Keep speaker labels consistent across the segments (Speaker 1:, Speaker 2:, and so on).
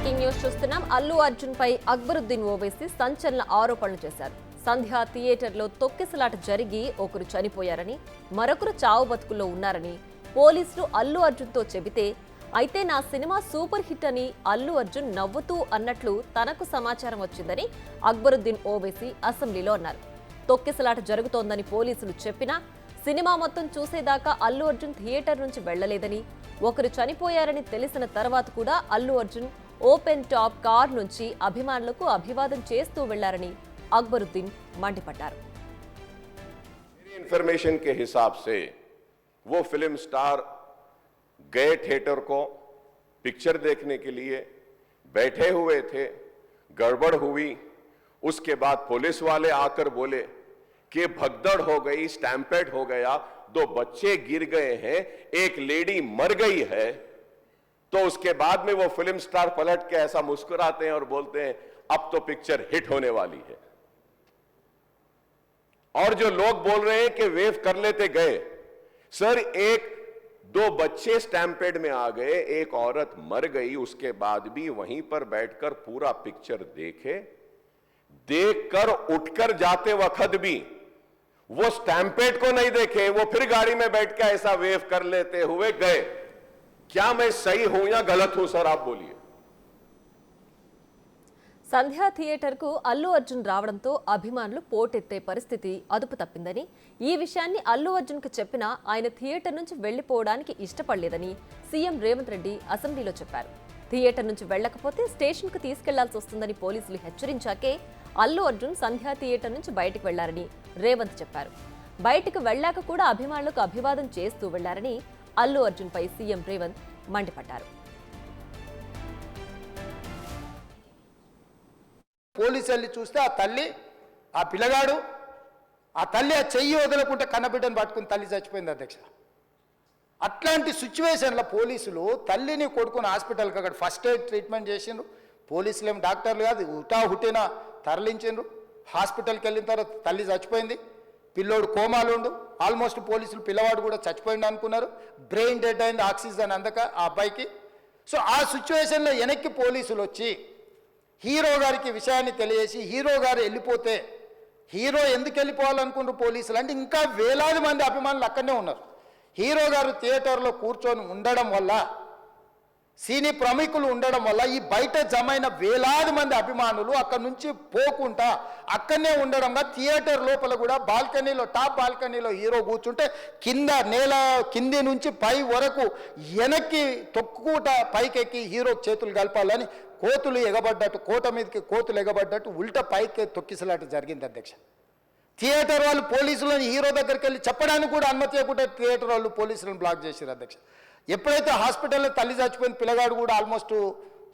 Speaker 1: Breaking news చూస్తున్నాం. అల్లు అర్జున్ పై అక్బరుద్దీన్ ఓవైసీ సంచలన ఆరోపణలు చేశారు. సంధ్య థియేటర్లో తొక్కిసలాట జరిగి ఒకరు చనిపోయారని, మరొకరు చావు బతుకుల్లో ఉన్నారని పోలీసులు అల్లు అర్జున్తో చెబితే, అయితే నా సినిమా సూపర్ హిట్ అని అల్లు అర్జున్ నవ్వుతూ అన్నట్లు తనకు సమాచారం వచ్చిందని అక్బరుద్దీన్ ఓవైసీ అసెంబ్లీలో అన్నారు. తొక్కిసలాట జరుగుతోందని పోలీసులు చెప్పినా సినిమా మొత్తం చూసేదాకా అల్లు అర్జున్ థియేటర్ నుంచి వెళ్లలేదని, ఒకరు చనిపోయారని తెలిసిన తర్వాత కూడా Allu Arjun open top car నుంచి అభిమానులకు అభివాదం చేస్తూ వెళ్లారని అక్బరుద్దీన్ మండిపడ్డారు.
Speaker 2: इन्फॉर्मेशन के हिसाब से वो फिल्म स्टार गए थिएटर को पिक्चर देखने के लिए, बैठे हुए थे, गड़बड़ हुई, उसके बाद पुलिस वाले आकर बोले कि भगदड़ हो गई, स्टैम्पेड हो गया, 2 बच्चे गिर गए हैं, एक लेडी मर गई है। तो उसके बाद में वो फिल्म स्टार पलट के ऐसा मुस्कुराते हैं और बोलते हैं अब तो पिक्चर हिट होने वाली है। और जो लोग बोल रहे हैं कि वेव कर लेते गए, सर 1-2 बच्चे स्टैम्पेड में आ गए, एक औरत मर गई, उसके बाद भी वहीं पर बैठकर पूरा पिक्चर देखकर उठकर जाते वक्त भी वो स्टैम्पेड को नहीं देखे, वो फिर गाड़ी में बैठ के ऐसा वेव कर लेते हुए गए। क्या मैं सही हूं या गलत हूं सर, आप बोलिए।
Speaker 1: సంధ్య థియేటర్కు అల్లు అర్జున్ రావడంతో అభిమానులు పోటెత్తే పరిస్థితి అదుపు తప్పిందని, ఈ విషయాన్ని అల్లు అర్జున్కు చెప్పినా ఆయన థియేటర్ నుంచి వెళ్లిపోవడానికి ఇష్టపడలేదని సీఎం రేవంత్ రెడ్డి అసెంబ్లీలో చెప్పారు. థియేటర్ నుంచి వెళ్లకపోతే స్టేషన్కు తీసుకెళ్లాల్సి వస్తుందని పోలీసులు హెచ్చరించాకే అల్లు అర్జున్ సంధ్య థియేటర్ నుంచి బయటకు వెళ్లారని రేవంత్ చెప్పారు. బయటకు వెళ్లాక కూడా అభిమానులకు అభివాదం చేస్తూ వెళ్లారని అల్లు అర్జున్ పై సీఎం రేవంత్ మండిపడ్డారు.
Speaker 3: పోలీసు వెళ్ళి చూస్తే ఆ తల్లి, ఆ పిల్లగాడు, ఆ తల్లి ఆ చెయ్యి వదలకుంటే కన్నబిడ్డను పట్టుకుని తల్లి చచ్చిపోయింది అధ్యక్ష. అట్లాంటి సిచ్యువేషన్లో పోలీసులు తల్లిని కొడుకుని హాస్పిటల్కి అక్కడ ఫస్ట్ ఎయిడ్ ట్రీట్మెంట్ చేసిండ్రు. పోలీసులు ఏం డాక్టర్లు కాదు, హుటాహుటిన తరలించిండ్రు. హాస్పిటల్కి వెళ్ళిన తర్వాత తల్లి చచ్చిపోయింది, పిల్లోడు కోమాలు ఉండు. ఆల్మోస్ట్ పోలీసులు పిల్లవాడు కూడా చచ్చిపోయింది అనుకున్నారు. బ్రెయిన్ డెడ్ అయింది, ఆక్సిజన్ అందక ఆ అబ్బాయికి. సో ఆ సిచ్యువేషన్లో వెనక్కి పోలీసులు వచ్చి హీరో గారికి విషయాన్ని తెలియజేసి, హీరో గారు వెళ్ళిపోతే, హీరో ఎందుకు వెళ్ళిపోవాలనుకుంటారు పోలీసులు అంటే, ఇంకా వేలాది మంది అభిమానులు అక్కడనే ఉన్నారు. హీరో గారు థియేటర్లో కూర్చొని ఉండడం వల్ల, సినీ ప్రముఖులు ఉండడం వల్ల ఈ బయట జమైన వేలాది మంది అభిమానులు అక్కడ నుంచి పోకుండా అక్కడనే ఉండడంగా థియేటర్ లోపల కూడా బాల్కనీలో, టాప్ బాల్కనీలో హీరో కూర్చుంటే కింద నేల కింది నుంచి పై వరకు వెనక్కి తొక్కుట పైకెక్కి హీరో చేతులు కలపాలని కోతులు ఎగబడ్డట్టు, కోట మీదకి కోతులు ఎగబడ్డట్టు ఉల్టా పైకి తొక్కిసలాట జరిగింది అధ్యక్ష. థియేటర్ వాళ్ళు పోలీసులను హీరో దగ్గరికి వెళ్ళి చెప్పడానికి కూడా అనుమతి ఇవ్వకుండా థియేటర్ వాళ్ళు పోలీసులను బ్లాక్ చేశారు అధ్యక్ష. ఎప్పుడైతే హాస్పిటల్లో తల్లి చచ్చిపోయిన పిల్లగాడు కూడా ఆల్మోస్ట్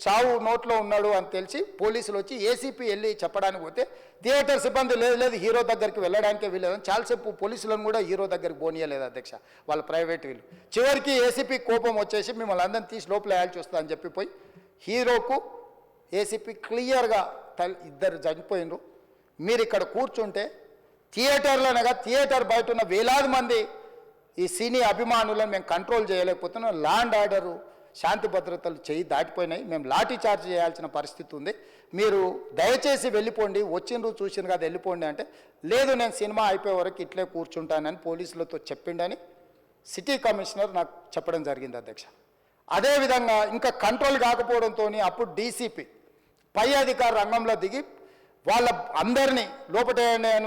Speaker 3: చావు నోట్లో ఉన్నాడు అని తెలిసి పోలీసులు వచ్చి ఏసీపీ వెళ్ళి చెప్పడానికి పోతే థియేటర్ సిబ్బంది లేదు హీరో దగ్గరికి వెళ్ళడానికే వీలేదని చాలాసేపు పోలీసులను కూడా హీరో దగ్గరికి పోనీయలేదు అధ్యక్ష, వాళ్ళ ప్రైవేట్ వీళ్ళు. చివరికి ఏసీపీ కోపం వచ్చేసి మిమ్మల్ని అందరిని తీసి లోపల వేయాల్సి వస్తుందని చెప్పిపోయి హీరోకు ఏసీపీ క్లియర్గా ఇద్దరు చనిపోయినరు, మీరు ఇక్కడ కూర్చుంటే థియేటర్లోనగా థియేటర్ బయట ఉన్న వేలాది మంది ఈ సినీ అభిమానులను మేము కంట్రోల్ చేయలేకపోతున్నాం, ల్యాండ్ ఆర్డరు శాంతి భద్రతలు చేయి దాటిపోయినాయి, మేము లాఠీ చార్జ్ చేయాల్సిన పరిస్థితి ఉంది, మీరు దయచేసి వెళ్ళిపోండి, వచ్చిండ్రు చూసిన కదా వెళ్ళిపోండి అంటే, లేదు నేను సినిమా అయిపోయే వరకు ఇట్లే కూర్చుంటానని పోలీసులతో చెప్పిండని సిటీ కమిషనర్ నాకు చెప్పడం జరిగింది అధ్యక్ష. అదేవిధంగా ఇంకా కంట్రోల్ కాకపోవడంతో అప్పుడు డీసీపీ పై అధికారి రంగంలో దిగి వాళ్ళ అందరినీ లోపట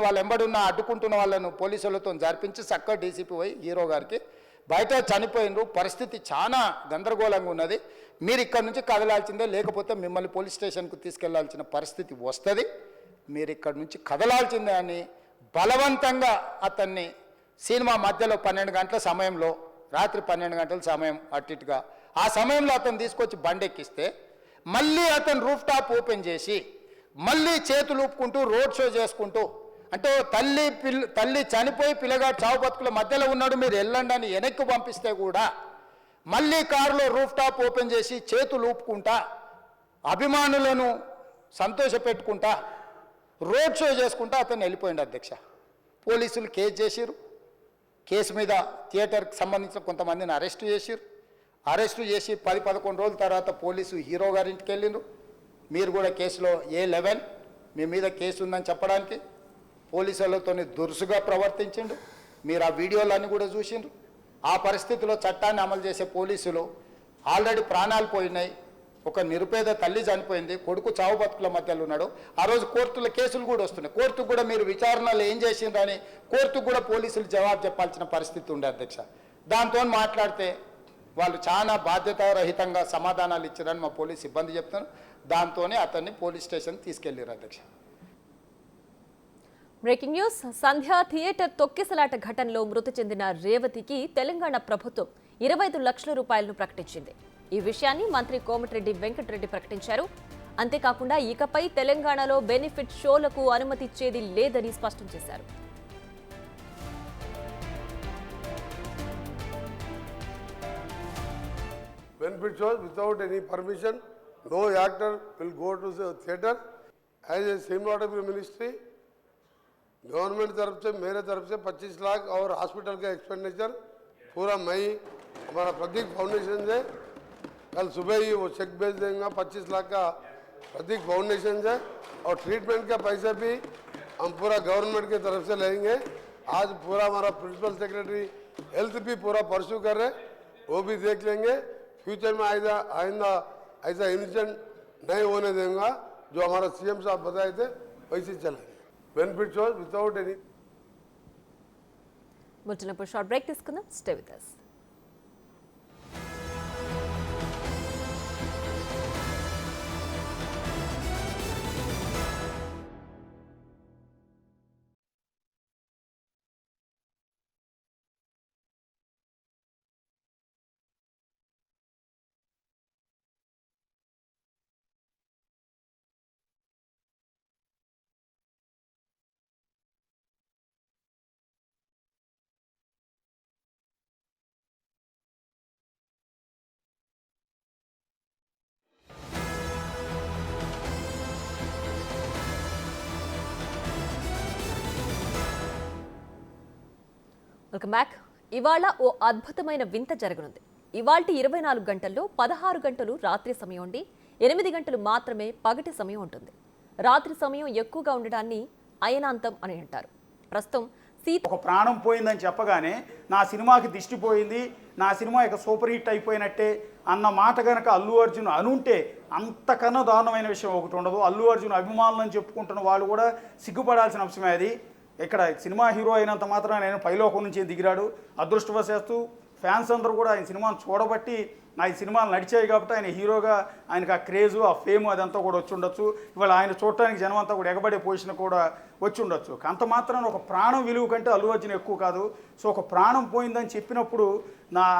Speaker 3: వాళ్ళ ఎంబడున్న అడ్డుకుంటున్న వాళ్ళను పోలీసులతో జరిపించి చక్కగా డీసీపీ పోయి హీరో గారికి బయట చనిపోయినరు, పరిస్థితి చాలా గందరగోళంగా ఉన్నది, మీరు ఇక్కడ నుంచి కదలాల్సిందే, లేకపోతే మిమ్మల్ని పోలీస్ స్టేషన్కు తీసుకెళ్లాల్సిన పరిస్థితి వస్తుంది, మీరు ఇక్కడ నుంచి కదలాల్సిందే అని బలవంతంగా అతన్ని సినిమా మధ్యలో 12 గంటల సమయంలో, రాత్రి 12 గంటల సమయం అట్టిట్టుగా ఆ సమయంలో అతను తీసుకొచ్చి బండెక్కిస్తే మళ్ళీ అతను రూఫ్ టాప్ ఓపెన్ చేసి మళ్ళీ చేతులు ఊపుకుంటూ రోడ్ షో చేసుకుంటూ, అంటే తల్లి చనిపోయి పిల్లగాడు చావు బతుకుల మధ్యలో ఉన్నాడు, మీరు వెళ్ళండి అని వెనక్కి పంపిస్తే కూడా మళ్ళీ కారులో రూఫ్ టాప్ ఓపెన్ చేసి చేతులు ఊపుకుంటా అభిమానులను సంతోషపెట్టుకుంటా రోడ్ షో చేసుకుంటా అతను వెళ్ళిపోయింది అధ్యక్ష. పోలీసులు కేసు చేసిరు, కేసు మీద థియేటర్కి సంబంధించిన కొంతమందిని అరెస్ట్ చేసిరు. అరెస్టు చేసి 10-11 రోజుల తర్వాత పోలీసు హీరో గారి ఇంటికి వెళ్ళిండ్రు. మీరు కూడా కేసులో A11 మీ మీద కేసు ఉందని చెప్పడానికి పోలీసులతో దురుసుగా ప్రవర్తించిండు. మీరు ఆ వీడియోలన్నీ కూడా చూసిండ్రు. ఆ పరిస్థితిలో చట్టాన్ని అమలు చేసే పోలీసులు ఆల్రెడీ ప్రాణాలు పోయినాయి. ఒక నిరుపేద తల్లి చనిపోయింది, కొడుకు చావు బతుకుల మధ్యలో ఉన్నాడు. ఆ రోజు కోర్టుల కేసులు కూడా వస్తున్నాయి. కోర్టుకు కూడా మీరు విచారణలు ఏం చేసిండ్రని కోర్టుకు కూడా పోలీసులు జవాబు చెప్పాల్సిన పరిస్థితి ఉండే అధ్యక్ష. దాంతో మాట్లాడితే వాళ్ళు చాలా బాధ్యతారహితంగా సమాధానాలు ఇచ్చారని మా పోలీస్ సిబ్బంది చెప్తున్నారు. దాంతోనే అతన్ని పోలీస్ స్టేషన్ తీసుకెళ్లారు అధ్యక్ష.
Speaker 1: Breaking news. సంధ్యా థియేటర్ తొక్కిసలాట ఘటనలో మృతి చెందిన రేవతికి తెలంగాణ ప్రభుత్వం 25 లక్షల రూపాయలను ప్రకటించింది. ఈ విషయాన్ని మంత్రి కోమటిరెడ్డి వెంకటరెడ్డి ప్రకటించారు. అంతేకాకుండా ఇకపై తెలంగాణలో బెనిఫిట్ షోలకు అనుమతి ఇచ్చేది లేదని స్పష్టం చేశారు.
Speaker 4: Benefit shows without any permission, no actor will go to the theatre. As a cinematography ministry, government तरफ से मेरे तरफ से 25 लाख और हॉस्पिटल का एक्सपेंडिचर पूरा मई हमारा प्रतीक फाउंडेशन से कल सुबह ही वो चेक भेज देंगे 25 लाख का प्रतीक फाउंडेशन से, और ट्रीटमेंट का पैसा भी हम पूरा गवर्नमेंट की तरफ से लेंगे. आज पूरा हमारा प्रिंसिपल सेक्रेटरी हेल्थ भी पूरा परस्यू कर रहे, वो भी देख लेंगे. फ्यूचर में आइंदा ऐसा इंसिडेंट नहीं होने देंगे. जो हमारा सीएम साहब बताए थे वैसे चलेंगे. Benefit shows without any.
Speaker 1: ముచ్చటప్పుడు షార్ట్ బ్రేక్ తీసుకుందాం. Stay with us. Welcome back. ఇవాళ ఓ అద్భుతమైన వింత జరగనుంది. ఇవాల్టి 24 గంటల్లో 16 గంటలు రాత్రి సమయం ఉండి 8 గంటలు మాత్రమే పగటి సమయం ఉంటుంది. రాత్రి సమయం ఎక్కువగా ఉండడాన్ని అయనాంతం అని అంటారు. ప్రస్తుతం
Speaker 5: ఒక ప్రాణం పోయిందని చెప్పగానే నా సినిమాకి దిష్టి పోయింది, నా సినిమా ఇక సూపర్ హిట్ అయిపోయినట్టే అన్న మాట కనుక అల్లు అర్జున్ అనుంటే అంతకన్నా దారుణమైన విషయం ఒకటి ఉండదు. అల్లు అర్జున్ అభిమానులని చెప్పుకుంటున్న వాళ్ళు కూడా సిగ్గుపడాల్సిన అంశమే అది. ఇక్కడ సినిమా హీరో అయినంత మాత్రం ఆయన పైలోకం నుంచి దిగిరాడు. అదృష్టవశాత్తు ఫ్యాన్స్ అందరూ కూడా ఆయన సినిమాను చూడబట్టి ఆయన సినిమాలు నడిచాయి కాబట్టి ఆయన హీరోగా ఆయనకు ఆ క్రేజు ఆ ఫేమ్ అదంతా కూడా వచ్చి ఉండొచ్చు. ఇవాళ ఆయన చూడటానికి జనం అంతా కూడా ఎగబడే పొజిషన్ కూడా వచ్చి ఉండొచ్చు. అంత మాత్రం ఒక ప్రాణం విలువ కంటే అల్లు అర్జున్ ఎక్కువ కాదు. సో ఒక ప్రాణం పోయిందని చెప్పినప్పుడు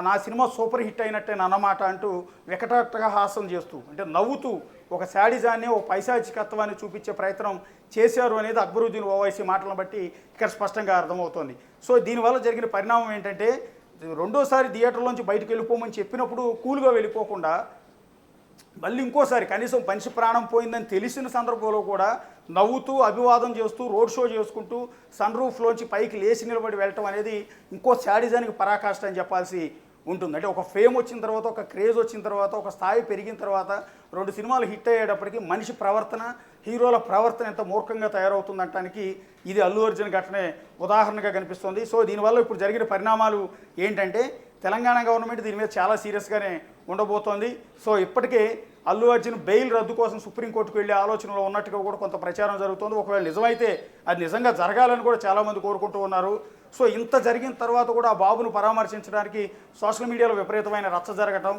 Speaker 5: నా సినిమా సూపర్ హిట్ అయినట్టే అన్నమాట అంటూ వికటాటగా హాస్యం చేస్తూ అంటే నవ్వుతూ ఒక శాడిజాన్ని ఒక పైశాచికత్వాన్ని చూపించే ప్రయత్నం చేశారు అనేది అక్బరుద్దీన్ ఓవైసీ మాటలను బట్టి ఇక్కడ స్పష్టంగా అర్థమవుతోంది. సో దీనివల్ల జరిగిన పరిణామం ఏంటంటే రెండోసారి థియేటర్లోంచి బయటకు వెళ్ళిపోమని చెప్పినప్పుడు కూల్గా వెళ్ళిపోకుండా మళ్ళీ ఇంకోసారి కనీసం మనిషి ప్రాణం పోయిందని తెలిసిన సందర్భంలో కూడా నవ్వుతూ అభివాదం చేస్తూ రోడ్ షో చేసుకుంటూ సన్ రూఫ్లోంచి పైకి లేచి నిలబడి వెళ్ళటం అనేది ఇంకో శాడిజానికి పరాకాష్ట అని చెప్పాల్సి ఉంటుంది. అంటే ఒక ఫేమ్ వచ్చిన తర్వాత, ఒక క్రేజ్ వచ్చిన తర్వాత, ఒక స్థాయి పెరిగిన తర్వాత 2 సినిమాలు హిట్ అయ్యేటప్పటికి మనిషి ప్రవర్తన, హీరోల ప్రవర్తన ఎంత మూర్ఖంగా తయారవుతుందంటానికి ఇది అల్లు అర్జున్ ఘటనే ఉదాహరణగా కనిపిస్తుంది. సో దీనివల్ల ఇప్పుడు జరిగిన పరిణామాలు ఏంటంటే తెలంగాణ గవర్నమెంట్ దీని మీద చాలా సీరియస్గానే ఉండబోతోంది. సో ఇప్పటికే అల్లు అర్జున్ బెయిల్ రద్దు కోసం సుప్రీంకోర్టుకు వెళ్ళే ఆలోచనలో ఉన్నట్టుగా కూడా కొంత ప్రచారం జరుగుతుంది. ఒకవేళ నిజమైతే అది నిజంగా జరగాలని కూడా చాలామంది కోరుకుంటూ ఉన్నారు. సో ఇంత జరిగిన తర్వాత కూడా ఆ బాబును పరామర్శించడానికి సోషల్ మీడియాలో విపరీతమైన రచ్చ జరగటం,